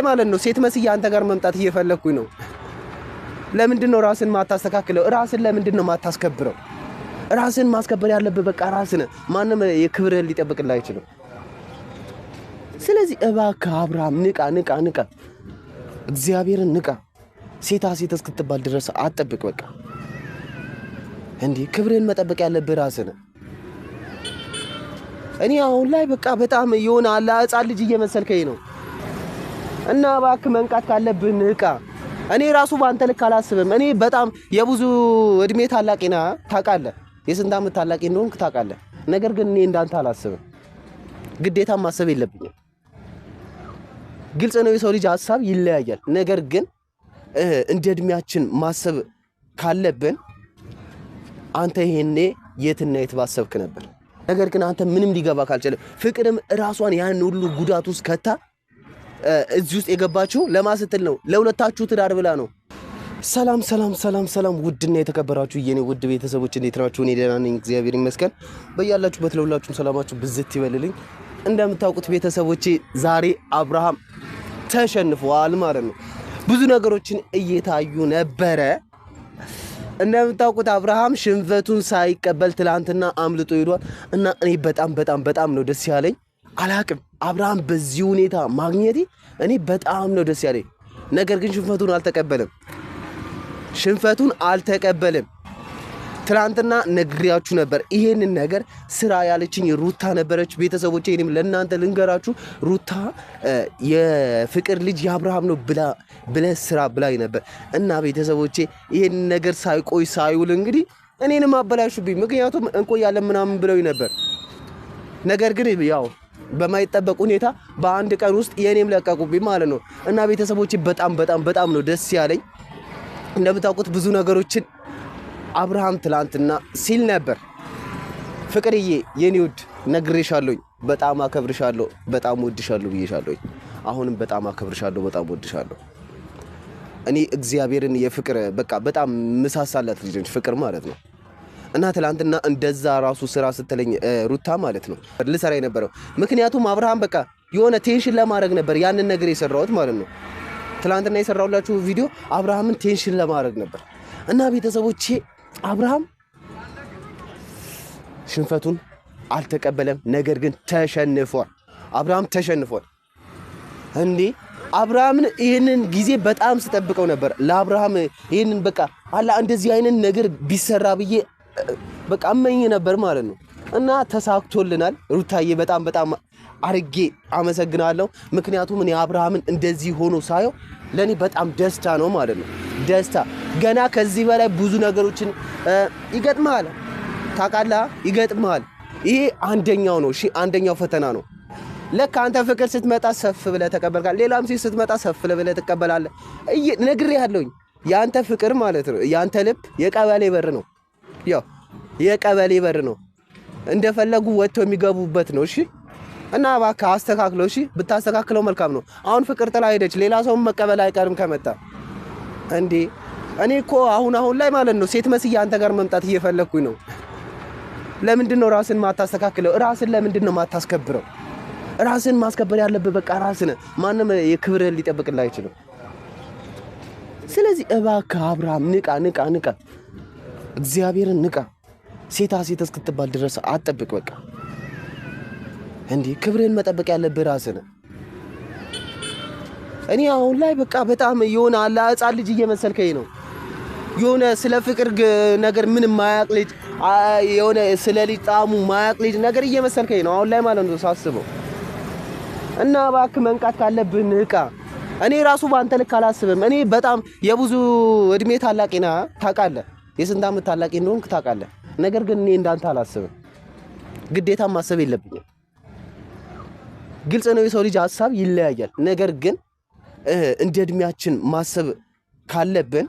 ማለት ነው ሴት መስያ አንተ ጋር መምጣት እየፈለኩኝ ነው ለምንድን ነው ራስን ማታስተካክለው ራስን ለምንድን ነው ማታስከብረው ራስን ማስከበር ያለበት በቃ ራስን ማንንም የክብርህን ሊጠብቅልህ አይችልም ስለዚህ እባክህ አብርሃም ንቃ እግዚአብሔርን ንቃ ሴታ ሴት እስክትባል ድረስ አትጠብቅ በቃ እንዴ ክብርህን መጠበቅ ያለበት ራስን እኔ አሁን ላይ በቃ በጣም የሆነ ህፃን ልጅ እየመሰልከኝ ነው እና እባክህ መንቃት ካለብህ ንቃ እኔ ራሱ ባንተ ልክ አላስብም እኔ በጣም የብዙ እድሜ ታላቂና ታውቃለህ የስንት ዓመት ታላቂ እንደሆንክ ታውቃለህ ነገር ግን እኔ እንዳንተ አላስብም ግዴታ ማሰብ የለብኝም ግልጽ ነው የሰው ልጅ ሐሳብ ይለያያል ነገር ግን እንደ እድሜያችን ማሰብ ካለብን አንተ ይሄኔ የትና የት ባሰብክ ነበር ነገር ግን አንተ ምንም ሊገባ ካልቻለ ፍቅርም ራሷን ያን ሁሉ ጉዳት ውስጥ ከታ እዚህ ውስጥ የገባችሁ ለማስተል ነው ለሁለታችሁ ትዳር ብላ ነው ሰላም ውድና የተከበራችሁ የኔ ውድ ቤተሰቦች እንዴት ናችሁ እኔ ደህና ነኝ እግዚአብሔር ይመስገን በእያላችሁበት ለሁላችሁም ሰላማችሁ ብዝት ይበልልኝ እንደምታውቁት ቤተሰቦቼ ዛሬ አብርሃም ተሸንፏል ማለት ነው ብዙ ነገሮችን እየታዩ ነበረ እንደምታውቁት አብርሃም ሽንፈቱን ሳይቀበል ትላንትና አምልጦ ሄዷል እና እኔ በጣም ነው ደስ ያለኝ አላቅም አብርሃም በዚህ ሁኔታ ማግኘቴ እኔ በጣም ነው ደስ ያለኝ ነገር ግን ሽንፈቱን አልተቀበለም ትላንትና ነግሬያችሁ ነበር ይሄንን ነገር ስራ ያለችኝ ሩታ ነበረች ቤተሰቦቼ እኔም ለእናንተ ልንገራችሁ ሩታ የፍቅር ልጅ የአብርሃም ነው ብለ ስራ ብላኝ ነበር እና ቤተሰቦቼ ይሄን ነገር ሳይውል እንግዲህ እኔንም አበላሹብኝ ምክንያቱም እንቆያለን ምናምን ብለው ነበር ነገር ግን ያው በማይጠበቅ ሁኔታ በአንድ ቀን ውስጥ የኔም ለቀቁብኝ ማለት ነው እና ቤተሰቦቼ በጣም ነው ደስ ያለኝ እንደምታውቁት ብዙ ነገሮችን አብርሃም ትላንትና ሲል ነበር ፍቅርዬ የኔ ውድ ነግሬሻለሁ በጣም አከብርሻለሁ በጣም ወድሻለሁ ብዬሻለሁ አሁንም በጣም አከብርሻለሁ በጣም ወድሻለሁ እኔ እግዚአብሔርን የፍቅር በቃ በጣም መሳሳላት ልጅ ነች ፍቅር ማለት ነው እና ትላንትና እንደዛ ራሱ ስራ ስትለኝ ሩታ ማለት ነው ልሰራ የነበረው ምክንያቱም አብርሃም በቃ የሆነ ቴንሽን ለማድረግ ነበር ያንን ነገር የሰራሁት ማለት ነው ትላንትና የሰራሁላችሁ ቪዲዮ አብርሃምን ቴንሽን ለማድረግ ነበር እና ቤተሰቦቼ አብርሃም ሽንፈቱን አልተቀበለም ነገር ግን ተሸንፏል አብርሃም ተሸንፏል እንዴ አብርሃምን ይሄንን ጊዜ በጣም ስጠብቀው ነበር ለአብርሃም ይሄንን በቃ አላ እንደዚህ አይነት ነገር ቢሰራ ብዬ በቃ አመኝ ነበር ማለት ነው እና ተሳክቶልናል ሩታዬ በጣም አርጌ አመሰግናለሁ ምክንያቱም እኔ አብርሃምን እንደዚህ ሆኖ ሳየው ለኔ በጣም ደስታ ነው ማለት ነው ደስታ ገና ከዚህ በላይ ብዙ ነገሮችን ይገጥማል ታውቃለህ ይገጥማል ይሄ አንደኛው ነው እሺ አንደኛው ፈተና ነው ለካ አንተ ፍቅር ስትመጣ ሰፍ ብለህ ተቀበልካል ሌላም ሴት ስትመጣ ሰፍ ብለህ ተቀበላለህ ነግሬሃለሁኝ ያንተ ፍቅር ማለት ነው ያንተ ልብ የቀበሌ በር ነው ያው የቀበሌ በር ነው እንደፈለጉ ወጥቶ የሚገቡበት ነው እሺ እና እባክህ አስተካክለው እሺ ብታስተካክለው መልካም ነው አሁን ፍቅር ጥላ ሄደች ሌላ ሰው መቀበል አይቀርም ከመጣ እንዴ እኔ እኮ አሁን ላይ ማለት ነው ሴት መስያ አንተ ጋር መምጣት እየፈለኩኝ ነው ለምንድን ነው ራስን ማታስተካክለው ራስን ለምንድን ነው ማታስከብረው ራስን ማስከበር ያለበት በቃ ራስን ማንንም የክብርህን ሊጠብቅልህ አይችልም ስለዚህ እባክህ አብርሃም ንቃ እግዚአብሔርን ንቃ ሴታ ሴት እስክትባል ድረስ አትጠብቅ በቃ እንዴ ክብርህን መጠበቅ ያለበት ራስን እኔ አሁን ላይ በቃ በጣም የሆነ ህፃን ልጅ እየመሰልከኝ ነው የሆነ ስለ ፍቅር ነገር ምንም ማያቅ ልጅ የሆነ ስለ ልጅ ጣሙ ማያቅ ልጅ ነገር እየመሰልከኝ ነው አሁን ላይ ማለት ነው ሳስበው እና እባክህ መንቃት ካለብህ ንቃ እኔ ራሱ ባንተ ልክ አላስብም እኔ በጣም የብዙ እድሜ ታላቂና ታውቃለህ የስንት ዓመት ታላቂ እንደሆንክ ታውቃለህ ነገር ግን እኔ እንዳንተ አላስብም ግዴታ ማሰብ የለብኝም ግልጽ ነው የሰው ልጅ ሐሳብ ይለያያል ነገር ግን እንደ እድሜያችን ማሰብ ካለብን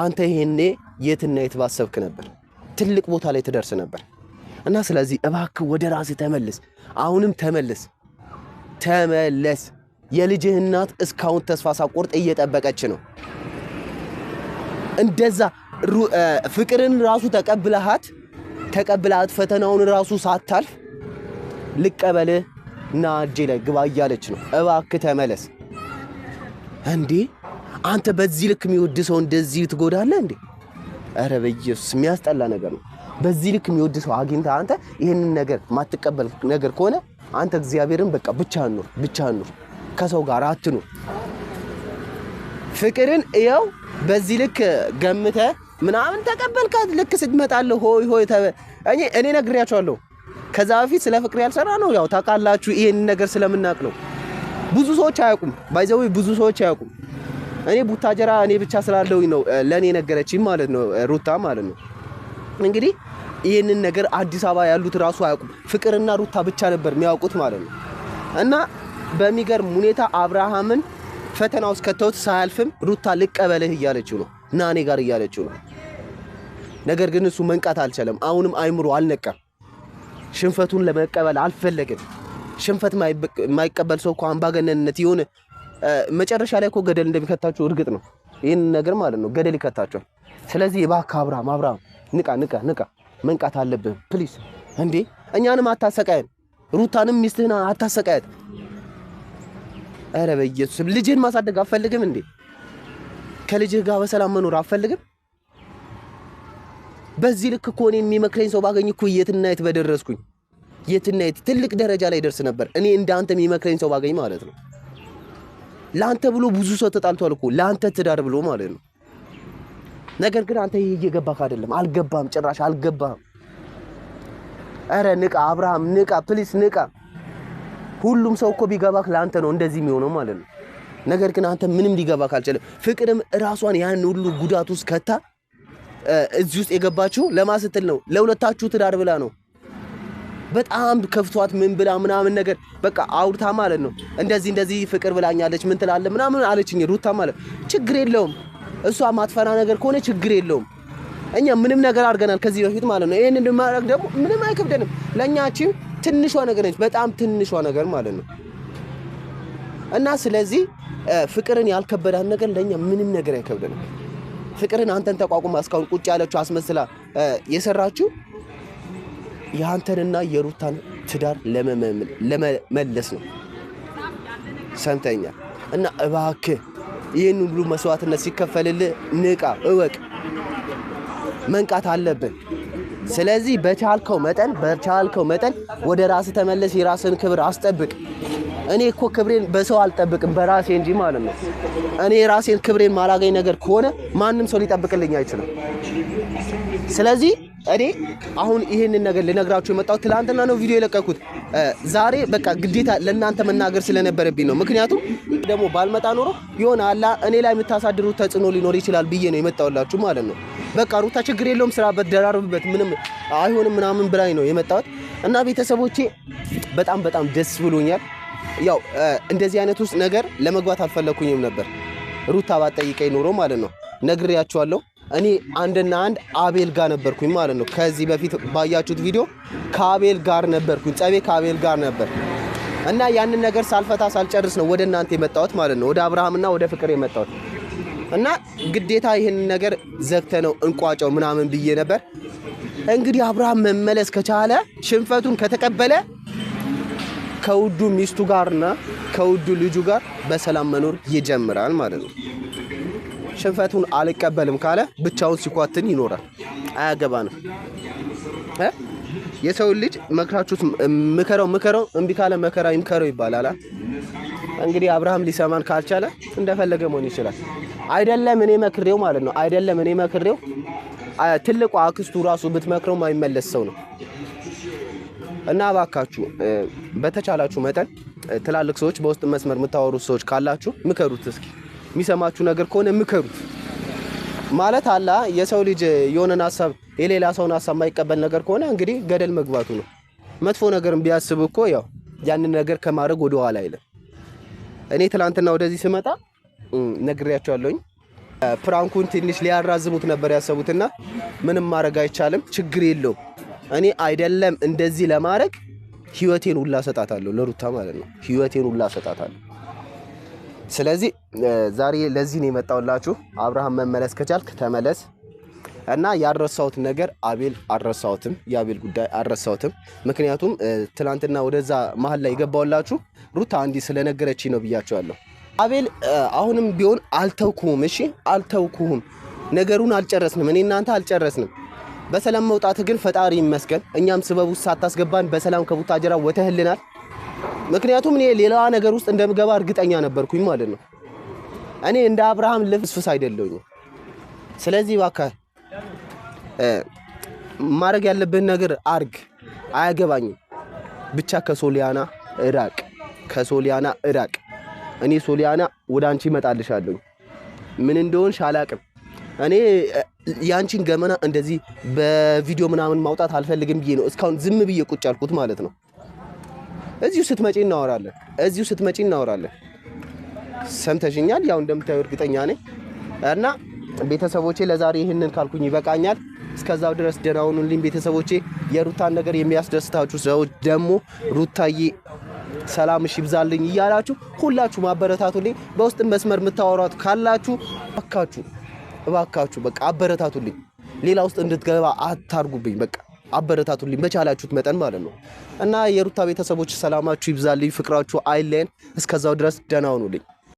አንተ ይሄኔ የትና የት ባሰብክ ነበር ትልቅ ቦታ ላይ ትደርስ ነበር እና ስለዚህ እባክህ ወደ ራስህ ተመለስ አሁንም ተመለስ የልጅህ እናት እስካሁን ተስፋ ሳቆርጥ እየጠበቀች ነው እንደዛ ፍቅርን ራሱ ተቀብለሃት ፈተናውን ራሱ ሳታልፍ ልቀበልህ እና እጄ ላይ ግባ እያለች ነው እባክህ ተመለስ እንዴ አንተ በዚህ ልክ የሚወድ ሰው እንደዚህ ትጎዳለህ እንዴ? ኧረ በኢየሱስ የሚያስጠላ ነገር ነው። በዚህ ልክ የሚወድ ሰው አግኝተህ አንተ ይሄንን ነገር ማትቀበል ነገር ከሆነ አንተ እግዚአብሔርን በቃ ብቻህን ኑር፣ ከሰው ጋር አትኑር። ፍቅርን እየው በዚህ ልክ ገምተህ ምናምን ተቀበልካት። ልክ ስትመጣለህ ሆይ እኔ ነግሬያቸዋለሁ። ከዛ በፊት ስለ ፍቅር ያልሰራ ነው ያው ታውቃላችሁ። ይሄን ነገር ስለምናውቅ ነው። ብዙ ሰዎች አያውቁም፣ ባይዘው ብዙ ሰዎች አያውቁም። እኔ ቡታጀራ እኔ ብቻ ስላለሁኝ ነው ለኔ ነገረችኝ ማለት ነው ሩታ ማለት ነው። እንግዲህ ይሄንን ነገር አዲስ አበባ ያሉት ራሱ አያውቁም። ፍቅርና ሩታ ብቻ ነበር የሚያውቁት ማለት ነው። እና በሚገርም ሁኔታ አብርሃምን ፈተና ውስጥ ከተውት ሳያልፍም ሩታ ልቀበልህ እያለችው ነው እና እኔ ጋር እያለችው ነው። ነገር ግን እሱ መንቃት አልቻለም። አሁንም አይምሮ አልነቃም። ሽንፈቱን ለመቀበል አልፈለገም። ሽንፈት የማይቀበል ሰው እኮ አምባገነንነት የሆነ መጨረሻ ላይ እኮ ገደል እንደሚከታቸው እርግጥ ነው። ይህን ነገር ማለት ነው ገደል ይከታቸዋል። ስለዚህ እባክህ አብርሃም ንቃ፣ መንቃት አለብህ ፕሊስ። እንዴ እኛንም አታሰቃየን፣ ሩታንም ሚስትህን አታሰቃየት። ኧረ በኢየሱስ ልጅህን ማሳደግ አትፈልግም እንዴ? ከልጅህ ጋር በሰላም መኖር አትፈልግም? በዚህ ልክ እኮ እኔ የሚመክረኝ ሰው ባገኝ እኮ የትና የት በደረስኩኝ። የትና የት ትልቅ ደረጃ ላይ ደርስ ነበር እኔ እንዳንተ የሚመክረኝ ሰው ባገኝ ማለት ነው። ላንተ ብሎ ብዙ ሰው ተጣልቷል እኮ ላንተ ትዳር ብሎ ማለት ነው። ነገር ግን አንተ ይሄ እየገባህ አይደለም። አልገባህም፣ ጭራሽ አልገባህም። ኧረ ንቃ አብርሃም ንቃ፣ ፕሊስ ንቃ። ሁሉም ሰው እኮ ቢገባህ ላንተ ነው እንደዚህ የሚሆነው ማለት ነው። ነገር ግን አንተ ምንም ሊገባህ አልቻለም። ፍቅርም ራሷን ያን ሁሉ ጉዳት ውስጥ ከታ እዚህ ውስጥ የገባችው ለማስትል ነው፣ ለሁለታችሁ ትዳር ብላ ነው። በጣም ከፍቷት ምን ብላ ምናምን ነገር በቃ አውርታ ማለት ነው። እንደዚህ ፍቅር ብላኛለች ምን ትላለህ ምናምን አለችኝ ሩታ ማለት ችግር የለውም። እሷ ማትፈራ ነገር ከሆነ ችግር የለውም። እኛ ምንም ነገር አድርገናል ከዚህ በፊት ማለት ነው። ይሄን እንደማድረግ ደግሞ ምንም አይከብደንም። ለኛችን ትንሿ ነገር ነች፣ በጣም ትንሿ ነገር ማለት ነው። እና ስለዚህ ፍቅርን ያልከበዳን ነገር ለኛ ምንም ነገር አይከብደንም። ፍቅርን አንተን ተቋቁማ እስካሁን ቁጭ ያለችው አስመስላ የሰራችው የአንተንና የሩታን ትዳር ለመመለስ ነው። ሰምተኛ እና እባክህ ይህን ሁሉ መስዋዕትነት ሲከፈልልህ ንቃ፣ እወቅ፣ መንቃት አለብን። ስለዚህ በቻልከው መጠን ወደ ራስህ ተመለስ፣ የራስን ክብር አስጠብቅ። እኔ እኮ ክብሬን በሰው አልጠብቅም በራሴ እንጂ ማለት ነው። እኔ ራሴን ክብሬን ማላገኝ ነገር ከሆነ ማንም ሰው ሊጠብቅልኝ አይችልም። ስለዚህ እኔ አሁን ይሄንን ነገር ልነግራችሁ የመጣሁት ትላንትና ነው ቪዲዮ የለቀኩት። ዛሬ በቃ ግዴታ ለእናንተ መናገር ስለነበረብኝ ነው። ምክንያቱም ደግሞ ባልመጣ ኖሮ የሆነ አላ እኔ ላይ የምታሳድሩት ተጽዕኖ ሊኖር ይችላል ብዬ ነው የመጣሁላችሁ ማለት ነው። በቃ ሩታ ችግር የለውም ስራበት፣ ደራርብበት፣ ምንም አይሆንም ምናምን ብላኝ ነው የመጣሁት እና ቤተሰቦቼ በጣም ደስ ብሎኛል። ያው እንደዚህ አይነት ውስጥ ነገር ለመግባት አልፈለኩኝም ነበር ሩታ ባጠይቀኝ ኖሮ ማለት ነው። ነግሬያችኋለሁ። እኔ አንድና አንድ አቤል ጋር ነበርኩኝ ማለት ነው። ከዚህ በፊት ባያችሁት ቪዲዮ ከአቤል ጋር ነበርኩኝ፣ ጸቤ ከአቤል ጋር ነበር እና ያንን ነገር ሳልፈታ ሳልጨርስ ነው ወደ እናንተ የመጣሁት ማለት ነው። ወደ አብርሃምና ወደ ፍቅር የመጣሁት እና ግዴታ ይሄን ነገር ዘግተነው እንቋጨው ምናምን ብዬ ነበር። እንግዲህ አብርሃም መመለስ ከቻለ ሽንፈቱን ከተቀበለ ከውዱ ሚስቱ ጋርና ከውዱ ልጁ ጋር በሰላም መኖር ይጀምራል ማለት ነው። ሽንፈቱን አልቀበልም ካለ ብቻውን ሲኳትን ይኖራል። አያገባንም። የሰው ልጅ መክራችሁት ምከረው እምቢ ካለ መከራ ይምከረው ይባላል። እንግዲህ አብርሃም ሊሰማን ካልቻለ እንደፈለገ መሆን ይችላል። አይደለም እኔ መክሬው ማለት ነው። አይደለም እኔ መክሬው ትልቁ አክስቱ ራሱ ብትመክረው ማይመለስ ሰው ነው። እና እባካችሁ በተቻላችሁ መጠን ትላልቅ ሰዎች በውስጥ መስመር የምታወሩት ሰዎች ካላችሁ ምከሩት። እስኪ የሚሰማችሁ ነገር ከሆነ ምከሩት ማለት አላ የሰው ልጅ የሆነን ሐሳብ የሌላ ሰውን ሐሳብ የማይቀበል ነገር ከሆነ እንግዲህ ገደል መግባቱ ነው። መጥፎ ነገርም ቢያስብ እኮ ያው ያንን ነገር ከማድረግ ወደ ኋላ አይልም። እኔ ትላንትና ወደዚህ ስመጣ ነግሬያቸዋለሁኝ። ፕራንኩን ትንሽ ሊያራዝሙት ነበር ያሰቡትና ምንም ማድረግ አይቻልም፣ ችግር የለውም። እኔ አይደለም እንደዚህ ለማድረግ ህይወቴን ሁላ ሰጣታለሁ ለሩታ ማለት ነው። ህይወቴን ሁላ ሰጣታለሁ። ስለዚህ ዛሬ ለዚህ ነው የመጣሁላችሁ። አብርሃም መመለስ ከቻልክ ተመለስ እና ያረሳሁት ነገር አቤል አረሳሁትም፣ የአቤል ጉዳይ አረሳሁትም። ምክንያቱም ትላንትና ወደዛ መሀል ላይ የገባሁላችሁ ሩታ እንዲህ ስለነገረችኝ ነው ብያቸዋለሁ። አቤል አሁንም ቢሆን አልተውኩህም። እሺ አልተውኩህም። ነገሩን አልጨረስንም። እኔ እናንተ አልጨረስንም። በሰላም መውጣት ግን ፈጣሪ ይመስገን። እኛም ስበቡ ሳታስገባን በሰላም ከቡታጀራ ወተህልናል። ምክንያቱም እኔ ሌላ ነገር ውስጥ እንደምገባ እርግጠኛ ነበርኩኝ ማለት ነው። እኔ እንደ አብርሃም ልፍስፍስ አይደለሁኝ። ስለዚህ እባክህ ማድረግ ያለብህን ነገር አርግ። አያገባኝም። ብቻ ከሶሊያና እራቅ፣ ከሶሊያና እራቅ። እኔ ሶሊያና ወደ አንቺ እመጣልሻለሁ። ምን እንደሆንሽ አላቅም። እኔ ያንቺን ገመና እንደዚህ በቪዲዮ ምናምን ማውጣት አልፈልግም ብዬ ነው እስካሁን ዝም ብዬ ቁጭ ያልኩት ማለት ነው። እዚሁ ስትመጪ እናወራለን። ሰምተሽኛል? ያው እንደምታዩ እርግጠኛ ነኝ። እና ቤተሰቦቼ ለዛሬ ይህንን ካልኩኝ ይበቃኛል። እስከዛው ድረስ ደህና ሁኑልኝ ቤተሰቦቼ። የሩታን ነገር የሚያስደስታችሁ ሰዎች ደግሞ ሩታዬ ሰላምሽ ይብዛልኝ እያላችሁ ሁላችሁ ማበረታቱልኝ። በውስጥ መስመር የምታወሯት ካላችሁ እባካችሁ በቃ አበረታቱልኝ። ሌላ ውስጥ እንድትገባ አታርጉብኝ። በቃ አበረታቱልኝ በቻላችሁት መጠን ማለት ነው። እና የሩታ ቤተሰቦች ሰላማችሁ ይብዛልኝ፣ ፍቅራችሁ አይለየን። እስከዛው ድረስ ደህና ሁኑልኝ።